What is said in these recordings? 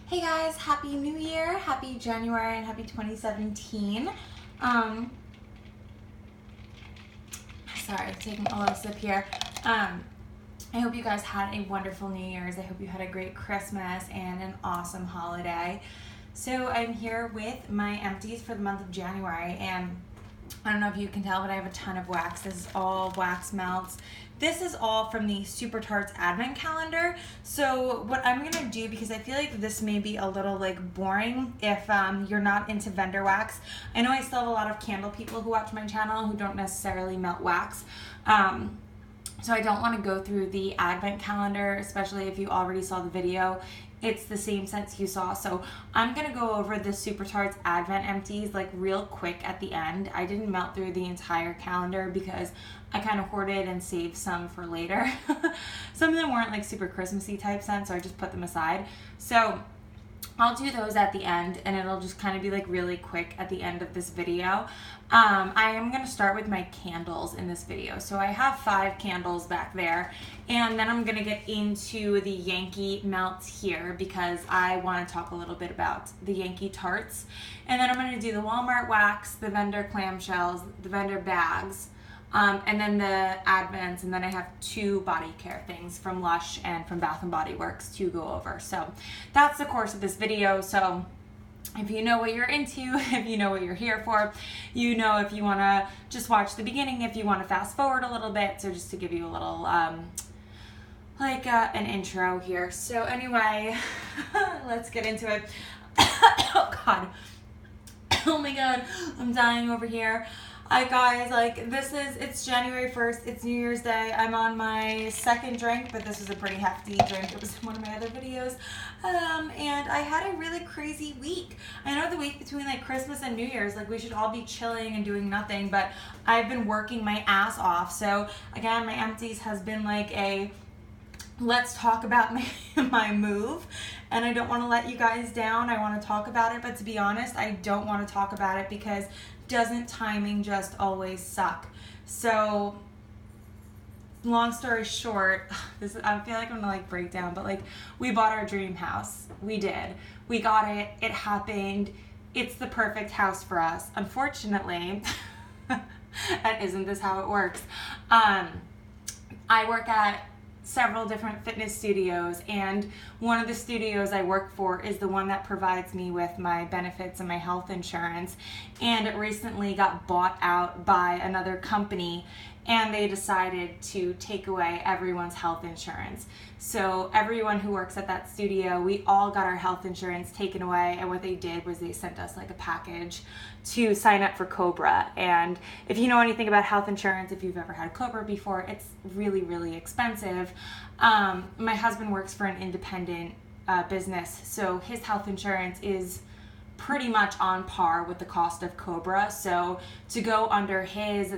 Hey guys, happy new year, happy January, and happy 2017. Sorry, taking a little sip here. I hope you guys had a wonderful New Year's. I hope you had a great Christmas and an awesome holiday. So I'm here with my empties for the month of January, and I don't know if you can tell, but I have a ton of wax. This is all wax melts. This is all from the Super Tarts Advent Calendar. So what I'm gonna do, because I feel like this may be a little like boring if you're not into vendor wax. I know I still have a lot of candle people who watch my channel who don't necessarily melt wax. So I don't want to go through the Advent Calendar, especially if you already saw the video. It's the same scents you saw. So I'm going to go over the Super Tarts Advent Empties like real quick at the end. I didn't melt through the entire calendar because I kind of hoarded and saved some for later. Some of them weren't like super Christmassy type scents, so I just put them aside. So I'll do those at the end, and it'll just kind of be like really quick at the end of this video. I am going to start with my candles in this video. So I have 5 candles back there, and then I'm going to get into the Yankee melts here because I want to talk a little bit about the Yankee Tarts. And then I'm going to do the Walmart wax, the vendor clamshells, the vendor bags, and then the Advents, and then I have 2 body care things from Lush and from Bath & Body Works to go over. So that's the course of this video. So if you know what you're into, if you know what you're here for, you know if you want to just watch the beginning, if you want to fast forward a little bit. So just to give you a little an intro here. So anyway, let's get into it. Oh God. Oh my God, I'm dying over here. Guys, like it's January 1st, it's New Year's Day. I'm on my 2nd drink, but this was a pretty hefty drink. It was in one of my other videos. And I had a really crazy week. I know the week between like Christmas and New Year's, like we should all be chilling and doing nothing, but I've been working my ass off. So again, my empties has been like a let's talk about my move, and I don't want to let you guys down. I want to talk about it, but to be honest, I don't want to talk about it because doesn't timing just always suck? So long story short, I feel like I'm gonna like break down, but like we bought our dream house. We did. We got it. It happened. It's the perfect house for us. Unfortunately, and isn't this how it works? I work at several different fitness studios, and one of the studios I work for is the one that provides me with my benefits and my health insurance, and it recently got bought out by another company, and they decided to take away everyone's health insurance. So everyone who works at that studio, we all got our health insurance taken away, and what they did was they sent us like a package to sign up for Cobra. And if you know anything about health insurance, if you've ever had Cobra before, it's really, really expensive. My husband works for an independent business, so his health insurance is pretty much on par with the cost of Cobra. So to go under his,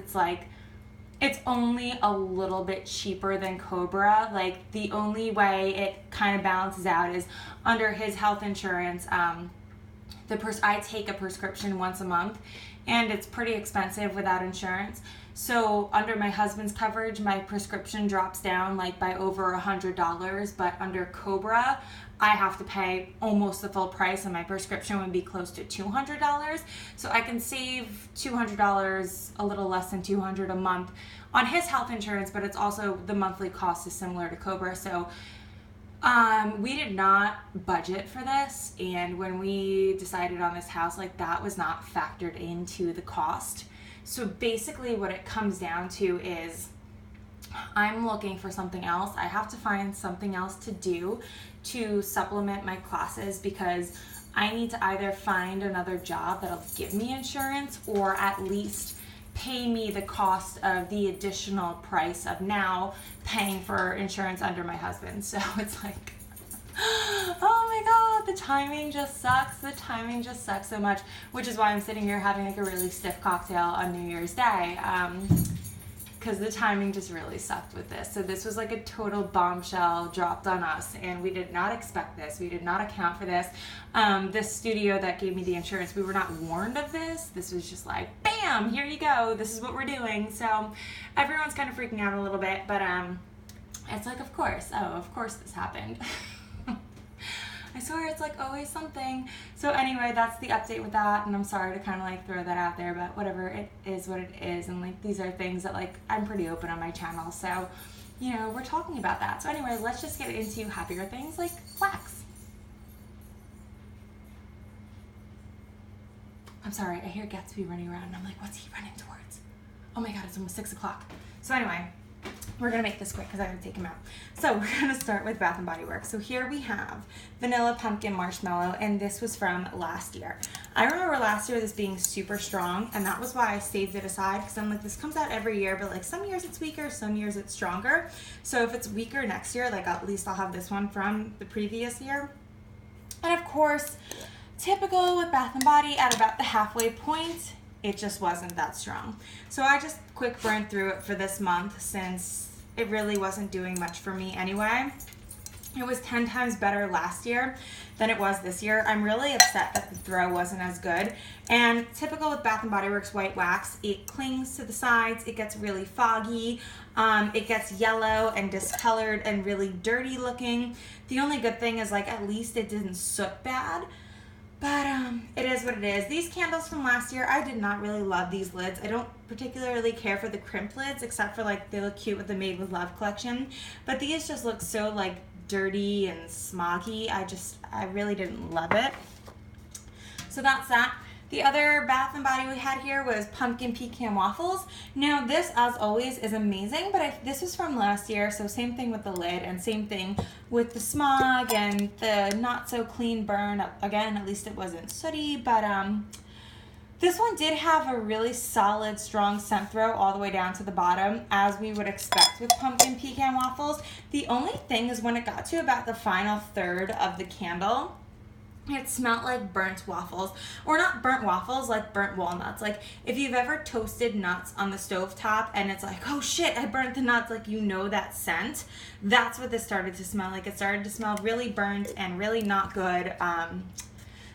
it's only a little bit cheaper than Cobra. Like the only way it kind of balances out is under his health insurance. I take a prescription once a month, and it's pretty expensive without insurance. So under my husband's coverage, my prescription drops down like by over $100, but under Cobra, I have to pay almost the full price, and my prescription would be close to $200. So I can save $200, a little less than $200 a month on his health insurance, but it's also the monthly cost is similar to Cobra. So we did not budget for this, and when we decided on this house, like that was not factored into the cost. So basically what it comes down to is I'm looking for something else. I have to find something else to do to supplement my classes, because I need to either find another job that'll give me insurance or at least pay me the cost of the additional price of now paying for insurance under my husband. So it's like, oh my God, the timing just sucks. The timing just sucks so much, which is why I'm sitting here having like a really stiff cocktail on New Year's Day. Because the timing just really sucked with this. So this was like a total bombshell dropped on us, and we did not expect this. We did not account for this. This studio that gave me the insurance, we were not warned of this. This was just like, bam, here you go. This is what we're doing. So everyone's kind of freaking out a little bit, but it's like, of course this happened. I I swear it's like always something. So anyway, that's the update with that, and I'm sorry to kind of like throw that out there, but whatever, it is what it is, and like these are things that like I'm pretty open on my channel, so you know, we're talking about that. So anyway, let's just get into happier things like wax. I'm sorry, I hear Gatsby running around and I'm like, what's he running towards? Oh my god, it's almost 6 o'clock. So anyway, we're gonna make this quick because I gotta take him out. So we're gonna start with Bath & Body Works. So here we have Vanilla Pumpkin Marshmallow, and this was from last year. I remember last year this being super strong, and that was why I saved it aside, because I'm like, this comes out every year, but like some years it's weaker, some years it's stronger. So if it's weaker next year, like at least I'll have this one from the previous year. And of course, typical with Bath & Body, at about the halfway point, it just wasn't that strong. So I just quick burned through it for this month since it really wasn't doing much for me anyway. It was 10 times better last year than it was this year. I'm really upset that the throw wasn't as good. And typical with Bath & Body Works white wax, it clings to the sides, it gets really foggy, it gets yellow and discolored and really dirty looking. The only good thing is like at least it didn't soot bad. But it is what it is. These candles from last year, I did not really love these lids. I don't particularly care for the crimp lids, except for like they look cute with the Made with Love collection. But these just look so like dirty and smoggy. I really didn't love it. So that's that. The other Bath & Body we had here was Pumpkin Pecan Waffles. Now this, as always, is amazing, but this was from last year, so same thing with the lid and same thing with the smog and the not so clean burn. Again, at least it wasn't sooty, but this one did have a really solid, strong scent throw all the way down to the bottom, as we would expect with Pumpkin Pecan Waffles. The only thing is when it got to about the final third of the candle, it smelled like burnt waffles, or not burnt waffles, like burnt walnuts. Like if you've ever toasted nuts on the stovetop and it's like, oh shit, I burnt the nuts, like you know that scent. That's what this started to smell like. It started to smell really burnt and really not good.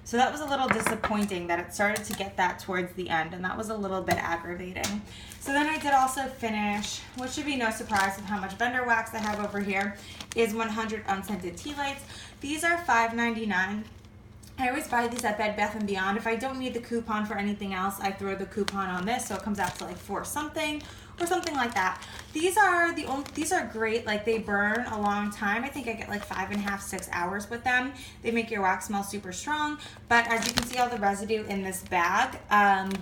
So that was a little disappointing that it started to get that towards the end, and that was a little bit aggravating. So then I did also finish, which should be no surprise with how much vendor wax I have over here, is 100 unscented tea lights. These are $5.99. I always buy these at Bed Bath & Beyond. If I don't need the coupon for anything else, I throw the coupon on this, so it comes out to like $4 something or something like that. These are great. Like they burn a long time. I think I get like 5.5, 6 hours with them. They make your wax smell super strong. But as you can see, all the residue in this bag,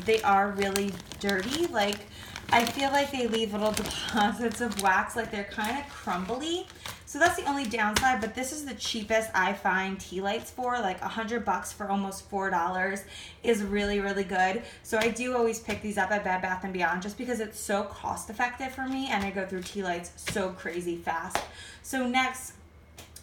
they are really dirty. Like I feel like they leave little deposits of wax, like they're kind of crumbly. So that's the only downside, but this is the cheapest I find tea lights for. Like $100 for almost $4 is really, really good. So I do always pick these up at Bed Bath & Beyond just because it's so cost effective for me and I go through tea lights so crazy fast. So next,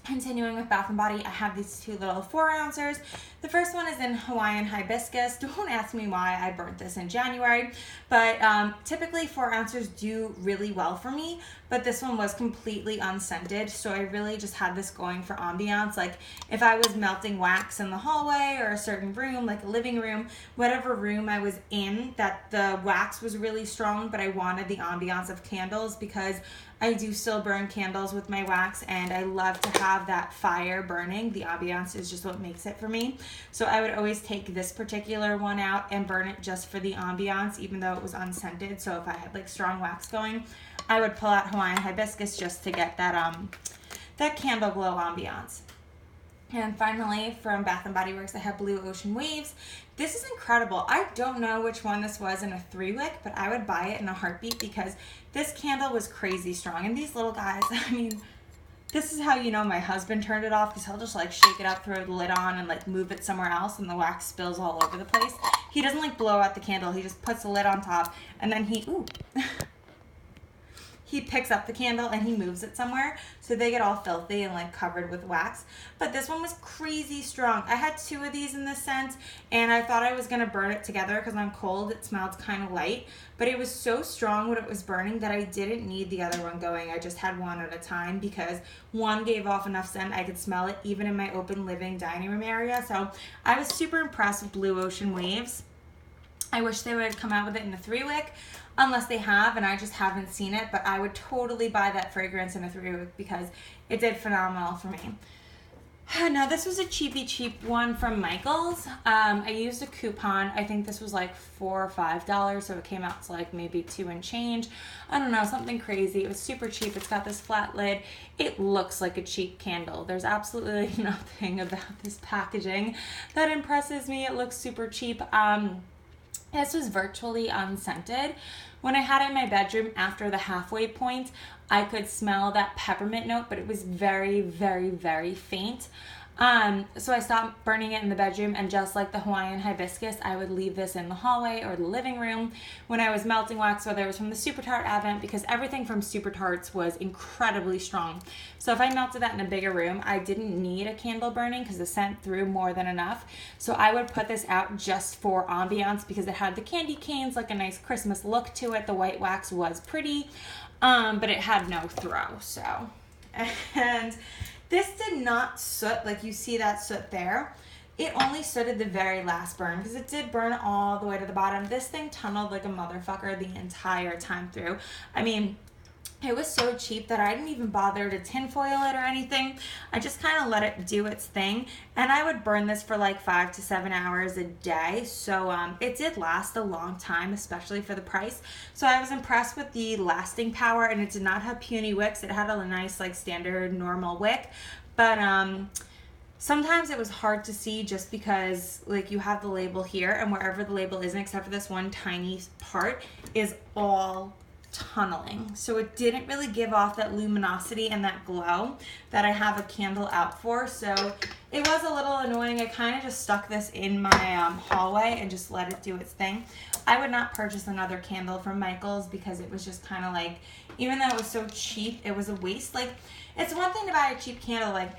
continuing with Bath & Body, I have these two little 4-ouncers. The first one is in Hawaiian Hibiscus. Don't ask me why I burnt this in January, but typically 4-ouncers do really well for me, but this one was completely unscented, so I really just had this going for ambiance. Like if I was melting wax in the hallway or a certain room, like a living room, whatever room I was in, that the wax was really strong, but I wanted the ambiance of candles because I do still burn candles with my wax and I love to have that fire burning. The ambiance is just what makes it for me. So I would always take this particular one out and burn it just for the ambiance, even though it was unscented. So if I had like strong wax going, I would pull out Hawaiian Hibiscus just to get that that candle glow ambiance. And finally, from Bath & Body Works, I have Blue Ocean Waves. This is incredible. I don't know which one this was in a 3-wick, but I would buy it in a heartbeat because this candle was crazy strong. And these little guys, I mean, this is how you know my husband turned it off, because he'll just like shake it up, throw the lid on, and like move it somewhere else, and the wax spills all over the place. He doesn't like blow out the candle. He just puts the lid on top, and then he picks up the candle and he moves it somewhere, so they get all filthy and like covered with wax. But this one was crazy strong. I had 2 of these in this scent, and I thought I was gonna burn it together because on cold it smelled kind of light, but it was so strong when it was burning that I didn't need the other one going. I just had one at a time because one gave off enough scent I could smell it even in my open living dining room area. So I was super impressed with Blue Ocean Waves. I wish they would come out with it in a 3-wick, unless they have, and I just haven't seen it, but I would totally buy that fragrance in a 3-wick because it did phenomenal for me. Now this was a cheap one from Michael's. I used a coupon. I think this was like $4 or $5, so it came out to like maybe $2 and change. I don't know, something crazy. It was super cheap. It's got this flat lid. It looks like a cheap candle. There's absolutely nothing about this packaging that impresses me. It looks super cheap. This was virtually unscented. When I had it in my bedroom after the halfway point, I could smell that peppermint note, but it was very, very, very faint. So I stopped burning it in the bedroom, and just like the Hawaiian hibiscus, I would leave this in the hallway or the living room when I was melting wax, whether it was from the Super Tart advent, because everything from Super Tarts was incredibly strong. So if I melted that in a bigger room, I didn't need a candle burning because the scent threw more than enough. So I would put this out just for ambiance because it had the candy canes, like a nice Christmas look to it. The white wax was pretty, but it had no throw. So, and this did not soot, like you see that soot there. It only sooted the very last burn because it did burn all the way to the bottom. This thing tunneled like a motherfucker the entire time through. I mean, it was so cheap that I didn't even bother to tinfoil it or anything. I just kind of let it do its thing. And I would burn this for like 5 to 7 hours a day. So it did last a long time, especially for the price. So I was impressed with the lasting power, and it did not have puny wicks. It had a nice like standard normal wick. But sometimes it was hard to see just because like you have the label here, and wherever the label isn't, except for this one tiny part, is all tunneling. So it didn't really give off that luminosity and that glow that I have a candle out for. So it was a little annoying. I kind of just stuck this in my hallway and just let it do its thing. I would not purchase another candle from Michael's because it was just kind of like, even though it was so cheap, it was a waste. Like, it's one thing to buy a cheap candle. Like,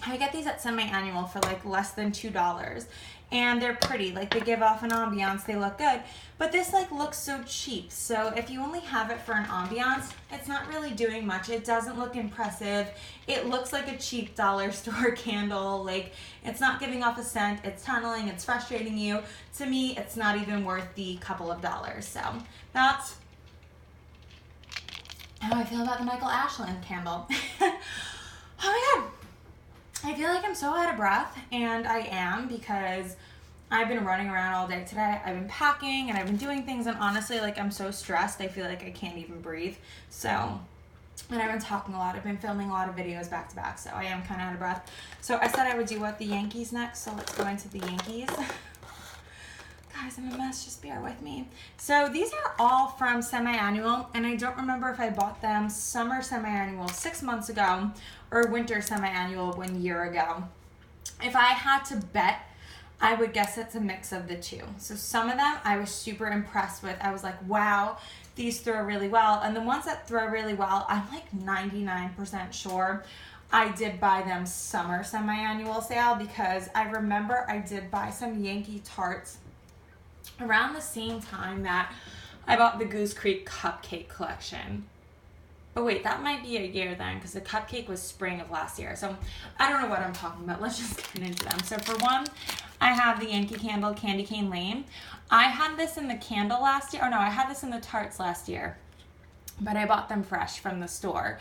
I get these at SemiAnnual for like less than $2. And they're pretty, like they give off an ambiance, they look good. But this like looks so cheap. So if you only have it for an ambiance, it's not really doing much. It doesn't look impressive. It looks like a cheap dollar store candle. Like, it's not giving off a scent, it's tunneling, it's frustrating you. To me, it's not even worth the couple of dollars. So that's how I feel about the Michael Ashland candle. Oh my God. I feel like I'm so out of breath, and I am because I've been running around all day today. I've been packing and I've been doing things, and honestly, like, I'm so stressed, I feel like I can't even breathe. So, and I've been talking a lot. I've been filming a lot of videos back to back, so I am kind of out of breath. So I said I would do the Yankees next, so let's go into the Yankees. Guys, I'm a mess, just bear with me. So these are all from SemiAnnual, and I don't remember if I bought them summer SemiAnnual 6 months ago or winter SemiAnnual 1 year ago. If I had to bet, I would guess it's a mix of the two. So some of them I was super impressed with. I was like, wow, these throw really well. And the ones that throw really well, I'm like 99% sure I did buy them summer SemiAnnual sale, because I remember I did buy some Yankee Tarts around the same time that I bought the Goose Creek Cupcake collection. But wait, that might be a year then, because the cupcake was spring of last year. So I don't know what I'm talking about. Let's just get into them. So for one, I have the Yankee Candle Candy Cane Lane. I had this in the candle last year. Oh no, I had this in the Tarts last year. But I bought them fresh from the store.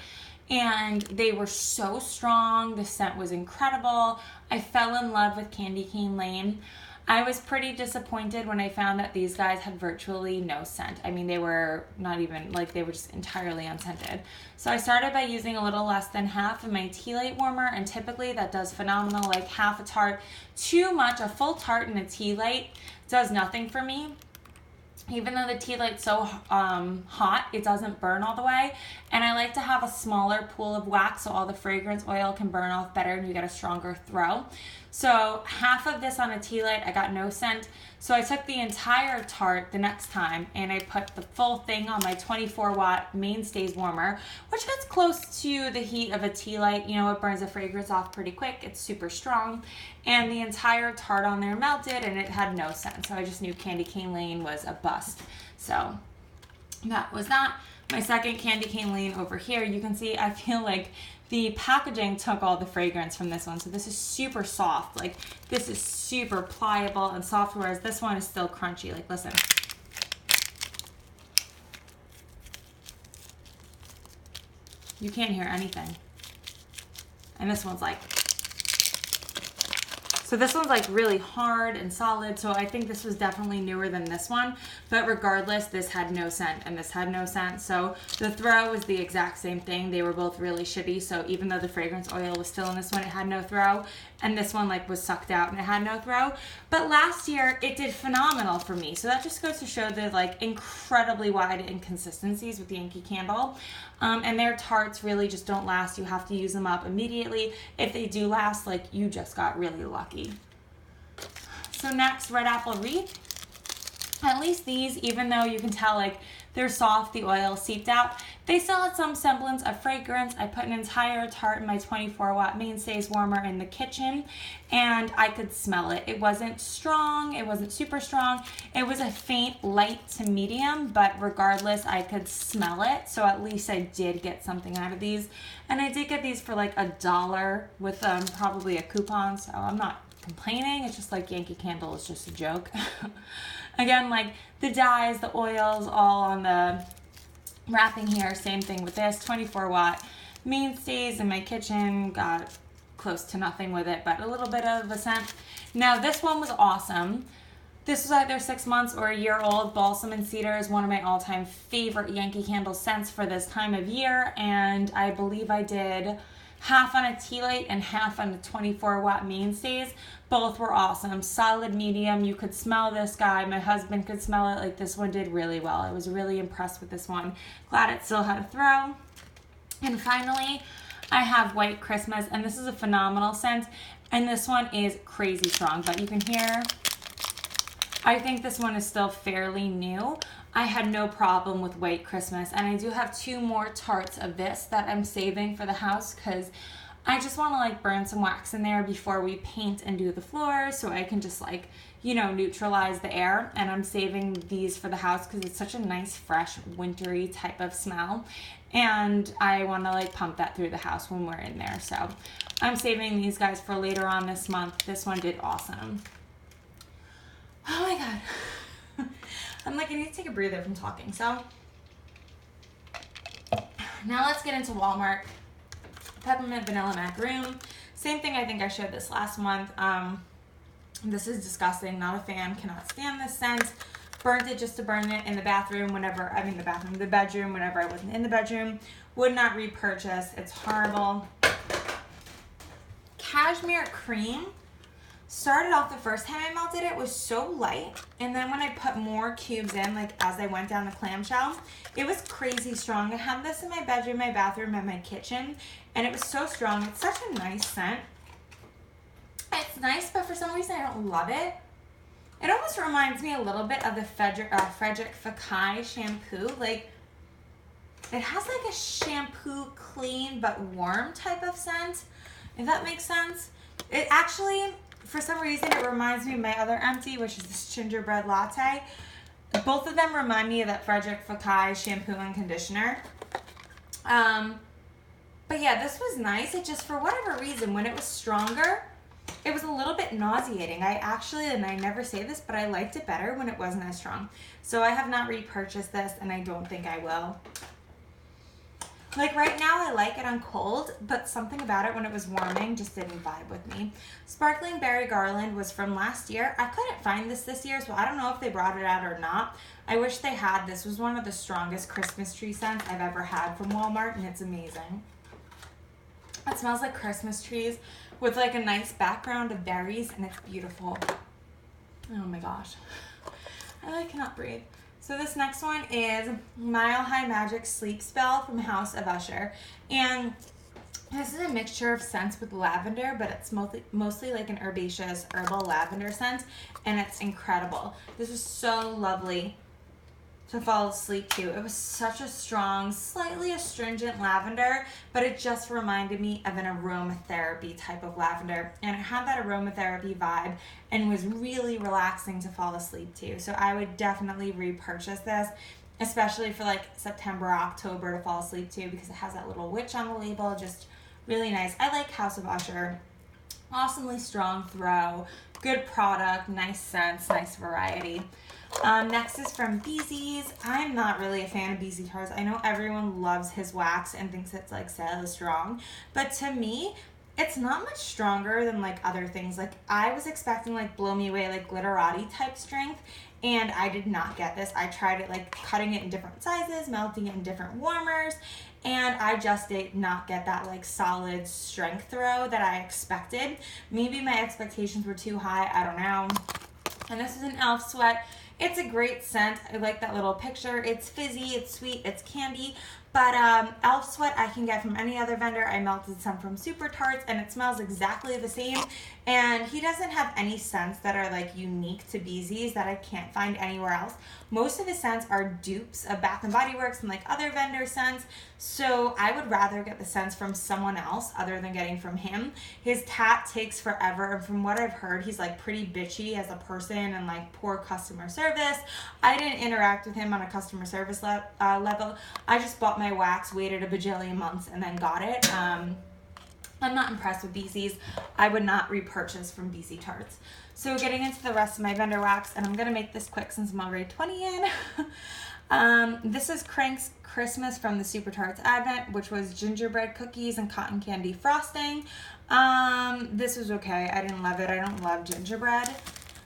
And they were so strong. The scent was incredible. I fell in love with Candy Cane Lane. I was pretty disappointed when I found that these guys had virtually no scent. I mean, they were not even, like, they were just entirely unscented. So I started by using a little less than half of my tea light warmer, and typically that does phenomenal, like half a tart. Too much, a full tart in a tea light does nothing for me. Even though the tea light's so hot, it doesn't burn all the way. And I like to have a smaller pool of wax so all the fragrance oil can burn off better and you get a stronger throw. So half of this on a tea light, I got no scent. So I took the entire tart the next time and I put the full thing on my 24-watt mainstays warmer, which gets close to the heat of a tea light. You know, it burns the fragrance off pretty quick. It's super strong. And the entire tart on there melted and it had no scent. So I just knew Candy Cane Lane was a bust. So that was that. My second Candy Cane Lane over here, you can see I feel like the packaging took all the fragrance from this one. So this is super soft. Like, this is super pliable and soft, whereas this one is still crunchy. Like, listen. You can't hear anything. And this one's like, So this one's like really hard and solid. So I think this was definitely newer than this one. But regardless, this had no scent and this had no scent. So the throw was the exact same thing. They were both really shitty. So even though the fragrance oil was still in this one, it had no throw. And this one like was sucked out and it had no throw. But last year it did phenomenal for me. So that just goes to show the like incredibly wide inconsistencies with Yankee Candle. And their tarts really just don't last. You have to use them up immediately. If they do last, like you just got really lucky. So next, Red Apple Wreath. At least these, even though you can tell like they're soft, the oil seeped out, they still had some semblance of fragrance. I put an entire Tart in my 24-watt mainstays warmer in the kitchen and I could smell it. It wasn't strong, it wasn't super strong. It was a faint light to medium, but regardless, I could smell it. So at least I did get something out of these. And I did get these for like $1 with probably a coupon, so I'm not complaining. It's just like Yankee Candle is just a joke. Again, like the dyes, the oils, all on the wrapping here. Same thing with this 24-watt mainstays in my kitchen. Got close to nothing with it, but a little bit of a scent. Now this one was awesome. This was either 6 months or a year old. Balsam and Cedar is one of my all-time favorite Yankee Candle scents for this time of year, and I believe I did half on a tea light and half on the 24-watt mainstays. Both were awesome. Solid medium. You could smell this guy. My husband could smell it. Like this one did really well. I was really impressed with this one. Glad it still had a throw. And finally, I have White Christmas, and this is a phenomenal scent. And this one is crazy strong, but you can hear, I think this one is still fairly new. I had no problem with White Christmas, and I do have 2 more tarts of this that I'm saving for the house because I just want to like burn some wax in there before we paint and do the floors so I can just like, you know, neutralize the air. And I'm saving these for the house because it's such a nice, fresh, wintry type of smell. And I want to like pump that through the house when we're in there. So I'm saving these guys for later on this month. This one did awesome. Oh my God. I'm like, I need to take a breather from talking. So now let's get into Walmart. Peppermint Vanilla Macaroon. Same thing, I think I showed this last month. This is disgusting. Not a fan. Cannot stand this scent. Burnt it just to burn it in the bathroom whenever, the bedroom whenever I wasn't in the bedroom. Would not repurchase. It's horrible. Cashmere Cream. Started off the first time I melted it was so light, and then when I put more cubes in, like as I went down the clamshell, it was crazy strong. I had this in my bedroom, my bathroom, and my kitchen, and it was so strong. It's such a nice scent. It's nice, but for some reason I don't love it. It almost reminds me a little bit of the Frederick Fekkai shampoo. Like, it has like a shampoo clean but warm type of scent, if that makes sense. It actually, for some reason, it reminds me of my other empty, which is this Gingerbread Latte. Both of them remind me of that Frederick Fekkai shampoo and conditioner. But yeah, this was nice. It just, for whatever reason, when it was stronger, it was a little bit nauseating. I actually, and I never say this, but I liked it better when it wasn't as strong. So I have not repurchased this, and I don't think I will. Like right now, I like it on cold, but something about it when it was warming just didn't vibe with me. Sparkling Berry Garland was from last year. I couldn't find this year, so I don't know if they brought it out or not. I wish they had. This was one of the strongest Christmas tree scents I've ever had from Walmart, and it's amazing. It smells like Christmas trees with like a nice background of berries, and it's beautiful. Oh my gosh. I cannot breathe. So this next one is Mile High Magic Sleep Spell from House of Usher. And this is a mixture of scents with lavender, but it's mostly like an herbaceous herbal lavender scent, and it's incredible. This is so lovely to fall asleep to. It was such a strong, slightly astringent lavender, but it just reminded me of an aromatherapy type of lavender. And it had that aromatherapy vibe and was really relaxing to fall asleep to. So I would definitely repurchase this, especially for like September, October to fall asleep to, because it has that little witch on the label. Just really nice. I like House of Usher. Awesomely strong throw, good product, nice scents, nice variety. Next is from BZ's. I'm not really a fan of BZ Tars. I know everyone loves his wax and thinks it's like so strong, but to me, It's not much stronger than like other things. Like I was expecting like blow me away, like glitterati type strength, and I did not get this. I tried it like cutting it in different sizes, melting it in different warmers, and I just did not get that like solid strength throw that I expected. Maybe my expectations were too high, I don't know. And this is an Elf Sweat. It's a great scent. I like that little picture. It's fizzy, it's sweet, it's candy. But Elf Sweat I can get from any other vendor. I melted some from Super Tarts and it smells exactly the same. And he doesn't have any scents that are like unique to Beezy's that I can't find anywhere else. Most of his scents are dupes of Bath & Body Works and like other vendor scents. So I would rather get the scents from someone else other than getting from him. His tat takes forever. And from what I've heard, he's like pretty bitchy as a person and like poor customer service. I didn't interact with him on a customer service level. I just bought my wax, waited a bajillion months, and then got it. I'm not impressed with BZ's. I would not repurchase from BZ Tarts. So getting into the rest of my vendor wax, and I'm going to make this quick since I'm already 20 in. This is Crank's Christmas from the Super Tarts Advent, which was gingerbread cookies and cotton candy frosting. This was okay. I didn't love it. I don't love gingerbread.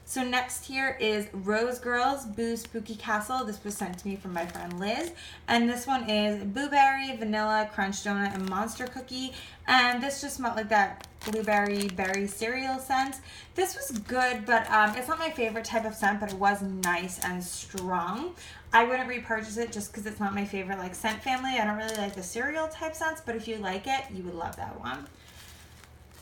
So next here is Rose Girls Boo Spooky Castle. This was sent to me from my friend Liz. And this one is blueberry, vanilla, crunch donut, and monster cookie. And this just smelled like that blueberry berry cereal scent. This was good, but it's not my favorite type of scent, but it was nice and strong. I wouldn't repurchase it just because it's not my favorite like scent family. I don't really like the cereal type scents, but if you like it, you would love that one.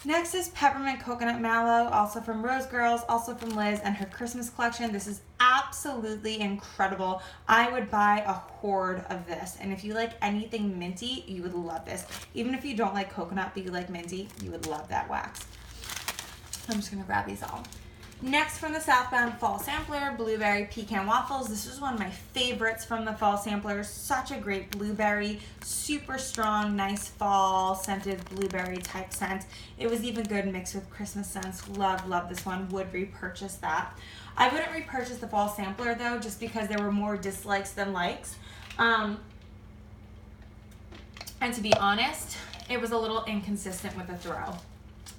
Next is Peppermint Coconut Mallow, also from Rose Girls, also from Liz and her Christmas collection. This is absolutely incredible. I would buy a hoard of this. And if you like anything minty, you would love this. Even if you don't like coconut, but you like minty, you would love that wax. I'm just going to grab these all. Next from the Southbound Fall Sampler, Blueberry Pecan Waffles. This is one of my favorites from the Fall Samplers. Such a great blueberry, super strong, nice fall scented blueberry type scent. It was even good mixed with Christmas scents. Love this one. Would repurchase that. I wouldn't repurchase the Fall Sampler though, just because there were more dislikes than likes. And to be honest, it was a little inconsistent with the throw.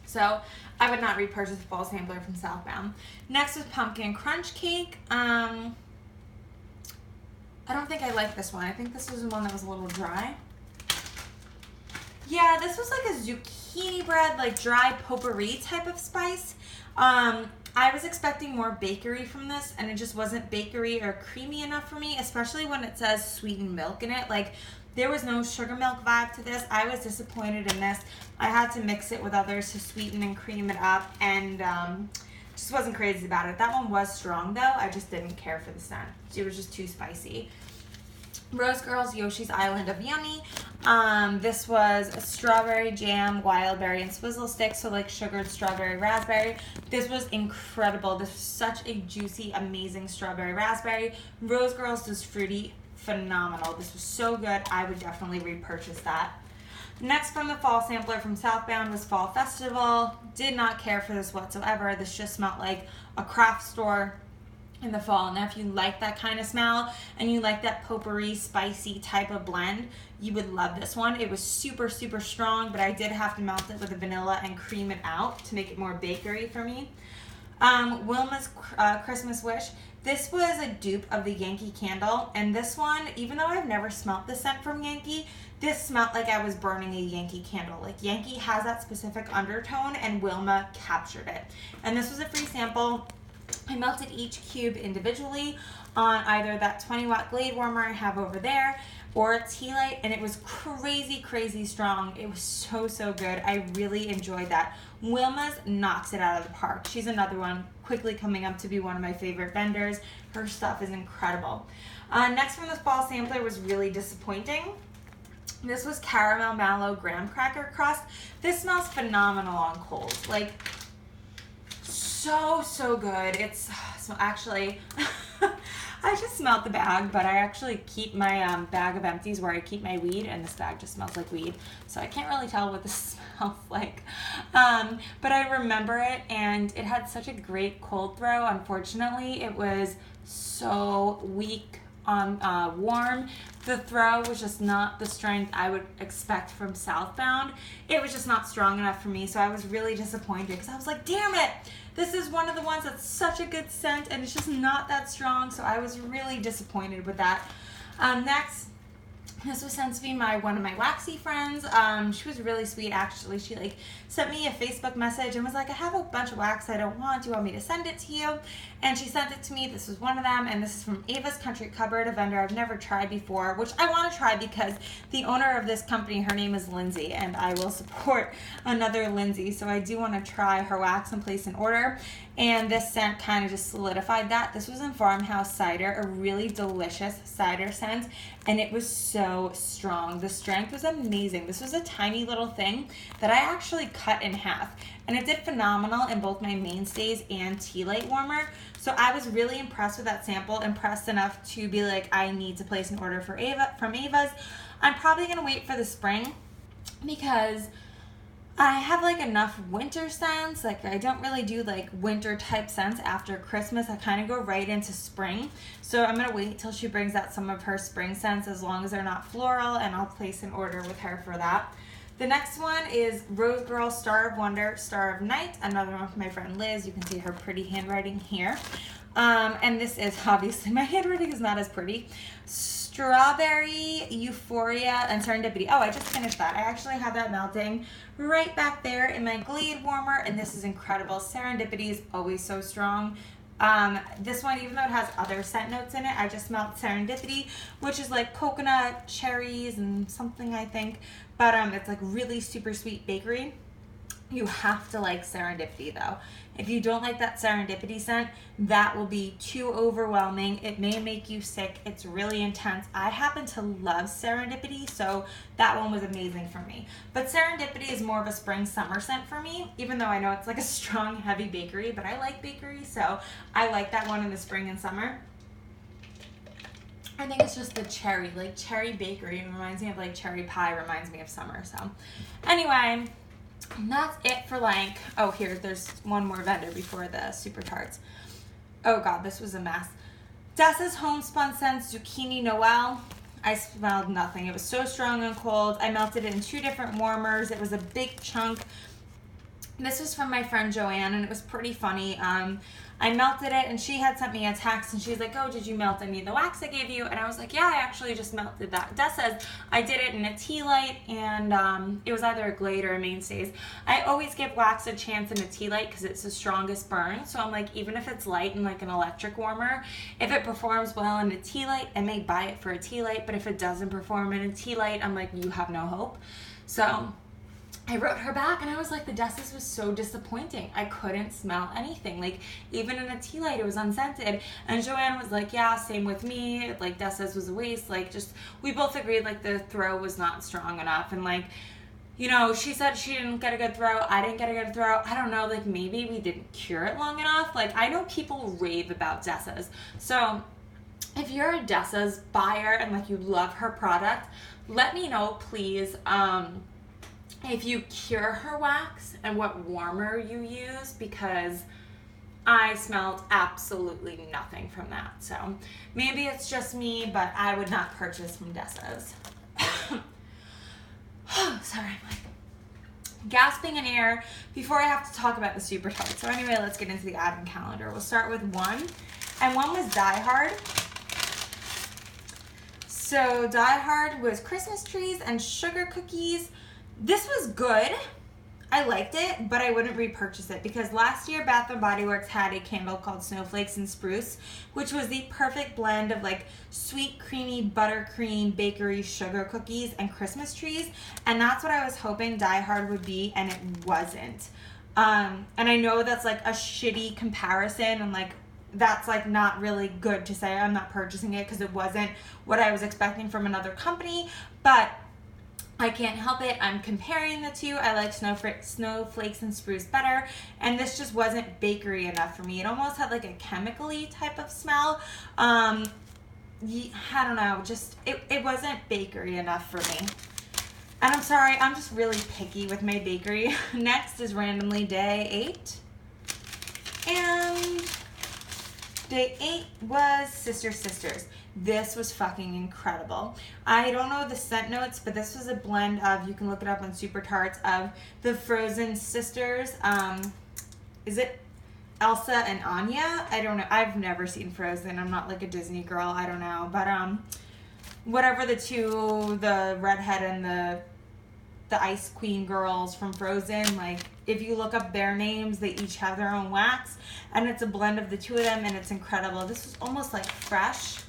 So I would not repurchase the Fall Sampler from Southbound. Next is Pumpkin Crunch Cake. I don't think I like this one. I think this was the one that was a little dry. Yeah, this was like a zucchini bread, like dry potpourri type of spice. I was expecting more bakery from this, and it just wasn't bakery or creamy enough for me, especially when it says sweetened milk in it. Like, there was no sugar milk vibe to this. I was disappointed in this. I had to mix it with others to sweeten and cream it up, and just wasn't crazy about it. That one was strong though. I just didn't care for the scent. It was just too spicy. Rose Girls Yoshi's Island of Yummy. This was a strawberry jam, wild berry, and swizzle stick, so like sugared strawberry raspberry. This was incredible. This was such a juicy, amazing strawberry raspberry. Rose Girls does fruity, phenomenal. This was so good. I would definitely repurchase that. Next from the Fall Sampler from Southbound was Fall Festival. Did not care for this whatsoever. This just smelled like a craft store in the fall. Now if you like that kind of smell and you like that potpourri spicy type of blend, you would love this one. It was super strong, but I did have to melt it with the vanilla and cream it out to make it more bakery for me. Wilma's Christmas Wish. This was a dupe of the Yankee Candle, and this one, even though I've never smelt the scent from Yankee, this smelled like I was burning a Yankee Candle. Like, Yankee has that specific undertone, and Wilma captured it. And this was a free sample. I melted each cube individually on either that 20 watt Glade warmer I have over there or a tea light, and it was crazy strong. It was so good. I really enjoyed that. Wilma's knocks it out of the park. She's another one quickly coming up to be one of my favorite vendors. Her stuff is incredible. Next from this Fall Sampler was really disappointing. This was Caramel Mallow Graham Cracker Crust. This smells phenomenal on coals. Like, so good. It's so actually I just smelled the bag, but I actually keep my bag of Empties where I keep my weed, and this bag just smells like weed, so I can't really tell what this smells like. But I remember it, and it had such a great cold throw. Unfortunately, it was so weak warm. The throw was just not the strength I would expect from Southbound. It was just not strong enough for me, so I was really disappointed because I was like, damn it, this is one of the ones that's such a good scent and it's just not that strong, so I was really disappointed with that. Next, this was sent to me by one of my waxy friends. She was really sweet, actually. She like sent me a Facebook message and was like, I have a bunch of wax I don't want. Do you want me to send it to you? And she sent it to me. This was one of them, and this is from Ava's Country Cupboard, a vendor I've never tried before, which I want to try because the owner of this company, her name is Lindsay, and I will support another Lindsay. So I do want to try her wax and place an order. And this scent kind of just solidified that. This was in Farmhouse Cider, a really delicious cider scent, and it was so strong. The strength was amazing. This was a tiny little thing that I actually cut in half, and it did phenomenal in both my mainstays and tea light warmer. So I was really impressed with that sample, impressed enough to be like, I need to place an order for from Ava's. I'm probably gonna wait for the spring because I have like enough winter scents. Like I don't really do like winter type scents after Christmas. I kind of go right into spring. So I'm gonna wait till she brings out some of her spring scents as long as they're not floral, and I'll place an order with her for that. The next one is Rose Girl Star of Wonder, Star of Night, another one from my friend Liz. You can see her pretty handwriting here. And this is obviously, my handwriting is not as pretty. Strawberry, Euphoria, and Serendipity. Oh, I just finished that. I actually have that melting right back there in my Glade warmer, and this is incredible. Serendipity is always so strong. This one, even though it has other scent notes in it, I just smelled Serendipity, which is like coconut, cherries, and something, I think. But it's like really super sweet bakery. You have to like Serendipity though. If you don't like that Serendipity scent, that will be too overwhelming. It may make you sick. It's really intense. I happen to love Serendipity, so that one was amazing for me. But Serendipity is more of a spring summer scent for me, even though I know it's like a strong, heavy bakery, but I like bakery, so I like that one in the spring and summer. I think it's just the cherry, like cherry bakery. It reminds me of like cherry pie, reminds me of summer. So anyway, and that's it for like, oh, here, there's one more vendor before the Super Tarts. Oh God, this was a mess. Dessa's Homespun Scents Zucchini Noel. I smelled nothing. It was so strong and cold. I melted it in 2 different warmers. It was a big chunk. This was from my friend Joanne, and it was pretty funny. I melted it, and she had sent me a text, and she's like, oh, did you melt any of the wax I gave you? And I was like, yeah, I actually just melted that. Des says I did it in a tea light, and it was either a Glade or a Mainstays. I always give wax a chance in a tea light because it's the strongest burn. So I'm like, even if it's light and like an electric warmer, if it performs well in a tea light, I may buy it for a tea light. But if it doesn't perform in a tea light, I'm like, you have no hope. So I wrote her back, and I was like, the Dessa's was so disappointing. I couldn't smell anything. Like, even in a tea light, it was unscented. And Joanne was like, yeah, same with me. Like, Dessa's was a waste. Like, just, we both agreed, like, the throw was not strong enough. And, like, you know, she said she didn't get a good throw. I didn't get a good throw. I don't know, like, maybe we didn't cure it long enough. Like, I know people rave about Dessa's. So if you're a Dessa's buyer and, like, you love her product, let me know, please. If you cure her wax and what warmer you use, because I smelled absolutely nothing from that. So maybe it's just me, but I would not purchase from Dessa's. Sorry, I'm like gasping in air before I have to talk about the Super Tart. So anyway, let's get into the advent calendar. We'll start with one, and one was Diehard. So Diehard was Christmas trees and sugar cookies. This was good. I liked it, but I wouldn't repurchase it because last year Bath & Body Works had a candle called Snowflakes and Spruce, which was the perfect blend of like sweet, creamy, buttercream, bakery, sugar cookies, and Christmas trees. And that's what I was hoping Diehard would be, and it wasn't. And I know that's like a shitty comparison, and like that's like not really good to say I'm not purchasing it because it wasn't what I was expecting from another company, but I can't help it. I'm comparing the two. I like Snowflakes and Spruce better, and this just wasn't bakery enough for me. It almost had like a chemical-y type of smell. I don't know, just it wasn't bakery enough for me. And I'm sorry, I'm just really picky with my bakery. Next is randomly day 8. And day 8 was Sisters. This was fucking incredible. I don't know the scent notes, but this was a blend of, you can look it up on Super Tarts, of the Frozen sisters. Is it Elsa and Anya? I don't know. I've never seen Frozen. I'm not like a Disney girl. I don't know. But whatever the two, the redhead and the Ice Queen girls from Frozen, like if you look up their names, they each have their own wax, and it's a blend of the two of them, and it's incredible. This is almost like fresh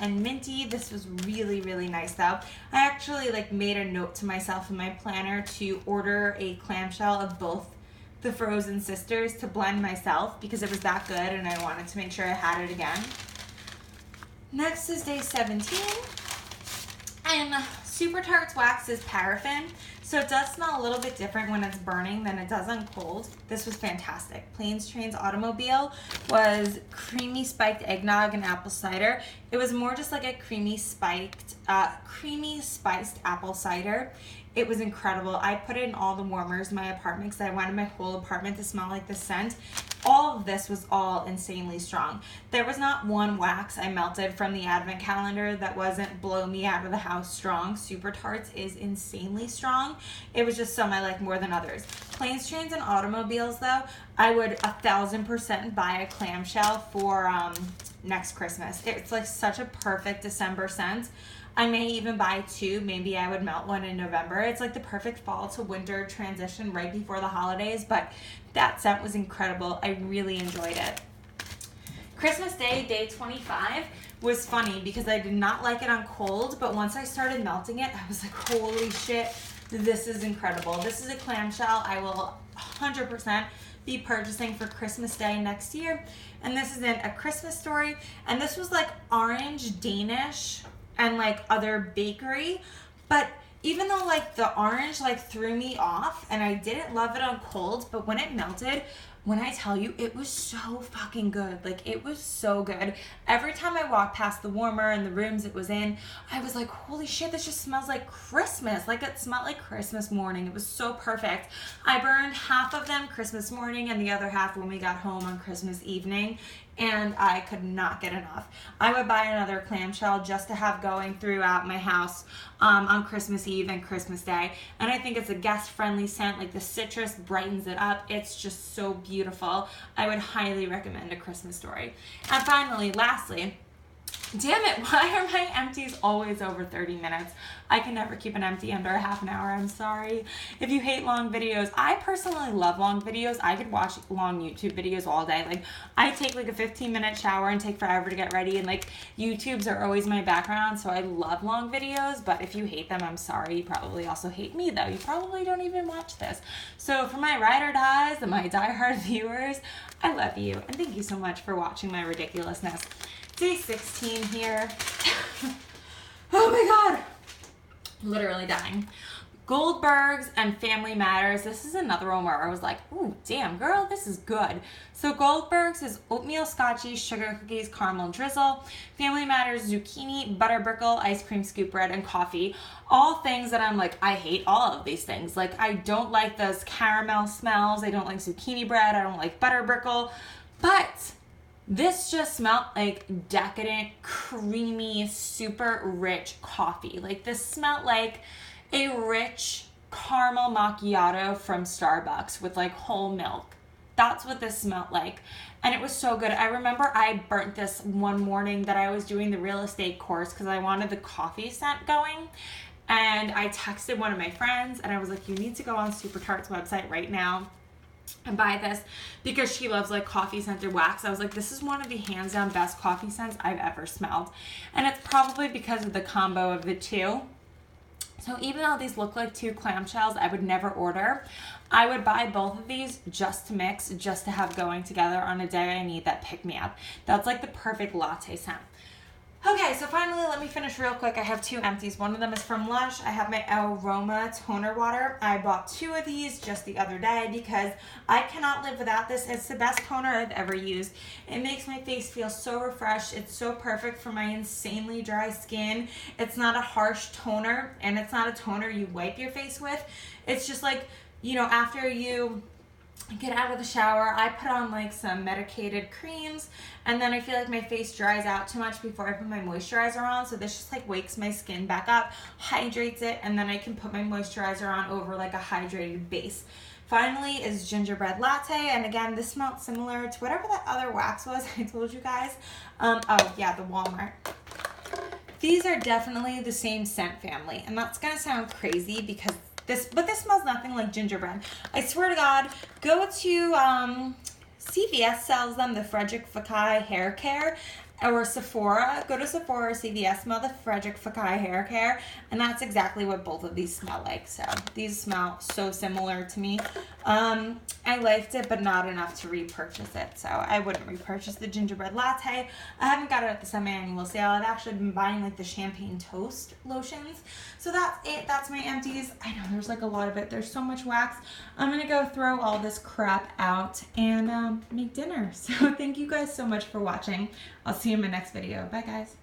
and minty. This was really, really nice though. I actually like made a note to myself in my planner to order a clamshell of both the Frozen sisters to blend myself because it was that good and I wanted to make sure I had it again. Next is day 17, and Super Tarts wax is paraffin, so it does smell a little bit different when it's burning than it does on cold. This was fantastic. Planes, Trains, Automobile was creamy spiked eggnog and apple cider. It was more just like a creamy spiced apple cider. It was incredible. I put it in all the warmers in my apartment because I wanted my whole apartment to smell like the scent. All of this was all insanely strong. There was not one wax I melted from the advent calendar that wasn't blow me out of the house strong. Super Tarts is insanely strong. It was just some I like more than others. Planes, Trains, and Automobiles though, I would 1000% buy a clamshell for next Christmas. It's like such a perfect December scent. I may even buy two. Maybe I would melt one in November. It's like the perfect fall to winter transition right before the holidays, but that scent was incredible. I really enjoyed it. Christmas Day, day 25, was funny because I did not like it on cold, but once I started melting it, I was like, holy shit, this is incredible. This is a clamshell I will 100% be purchasing for Christmas Day next year. And this is in A Christmas Story, and this was like orange Danish and like other bakery, but even though like the orange like threw me off and I didn't love it on cold, but when it melted, when I tell you, it was so fucking good. Like, it was so good. Every time I walked past the warmer and the rooms it was in, I was like, holy shit, this just smells like Christmas. Like, it smelled like Christmas morning. It was so perfect. I burned half of them Christmas morning and the other half when we got home on Christmas evening, and I could not get enough. I would buy another clamshell just to have going throughout my house on Christmas Eve and Christmas Day. And I think it's a guest-friendly scent. Like, the citrus brightens it up. It's just so beautiful. I would highly recommend A Christmas Story. And finally, lastly, damn it, why are my empties always over 30 minutes? I can never keep an empty under a half an hour. I'm sorry. If you hate long videos, I personally love long videos. I could watch long YouTube videos all day. Like, I take like a 15-minute shower and take forever to get ready, and like YouTubes are always my background, so I love long videos. But if you hate them, I'm sorry. You probably also hate me though. You probably don't even watch this. So for my ride or dies and my diehard viewers, I love you and thank you so much for watching my ridiculousness. Day 16 here. Oh my god. Literally dying. Goldberg's and Family Matters. This is another one where I was like, ooh, damn, girl, this is good. So Goldberg's is oatmeal scotchies, sugar cookies, caramel drizzle. Family Matters, zucchini, butter brickle, ice cream scoop bread, and coffee. All things that I'm like, I hate all of these things. Like, I don't like those caramel smells. I don't like zucchini bread. I don't like butter brickle. But this just smelled like decadent, creamy, super rich coffee. Like, this smelled like a rich caramel macchiato from Starbucks with like whole milk. That's what this smelled like. And it was so good. I remember I burnt this one morning that I was doing the real estate course because I wanted the coffee scent going. And I texted one of my friends and I was like, you need to go on Super Tart's website right now and buy this because she loves like coffee scented wax. I was like, this is one of the hands down best coffee scents I've ever smelled. And it's probably because of the combo of the two. So even though these look like two clamshells I would never order, I would buy both of these just to mix, just to have going together on a day I need that pick me up. That's like the perfect latte scent. Okay, so finally, let me finish real quick. I have two empties. One of them is from Lush. I have my Aroma Toner Water. I bought two of these just the other day because I cannot live without this. It's the best toner I've ever used. It makes my face feel so refreshed. It's so perfect for my insanely dry skin. It's not a harsh toner, and it's not a toner you wipe your face with. It's just like, you know, after you get out of the shower, I put on like some medicated creams, and then I feel like my face dries out too much before I put my moisturizer on, so this just like wakes my skin back up, hydrates it, and then I can put my moisturizer on over like a hydrated base. Finally is Gingerbread Latte, and again, this smelled similar to whatever that other wax was I told you guys. Oh yeah, the Walmart. These are definitely the same scent family, and that's gonna sound crazy because this smells nothing like gingerbread. I swear to God, go to CVS sells them, the Frederick Fekkai hair care, or Sephora. Go to Sephora or CVS, smell the Frederick Fekkai hair care, and that's exactly what both of these smell like. So these smell so similar to me. I liked it, but not enough to repurchase it. So I wouldn't repurchase the Gingerbread Latte. I haven't got it at the semi-annual sale. I've actually been buying like the champagne toast lotions. So that's it. That's my empties. I know there's like a lot of it. There's so much wax. I'm gonna go throw all this crap out and make dinner. So thank you guys so much for watching. I'll see you in my next video. Bye guys.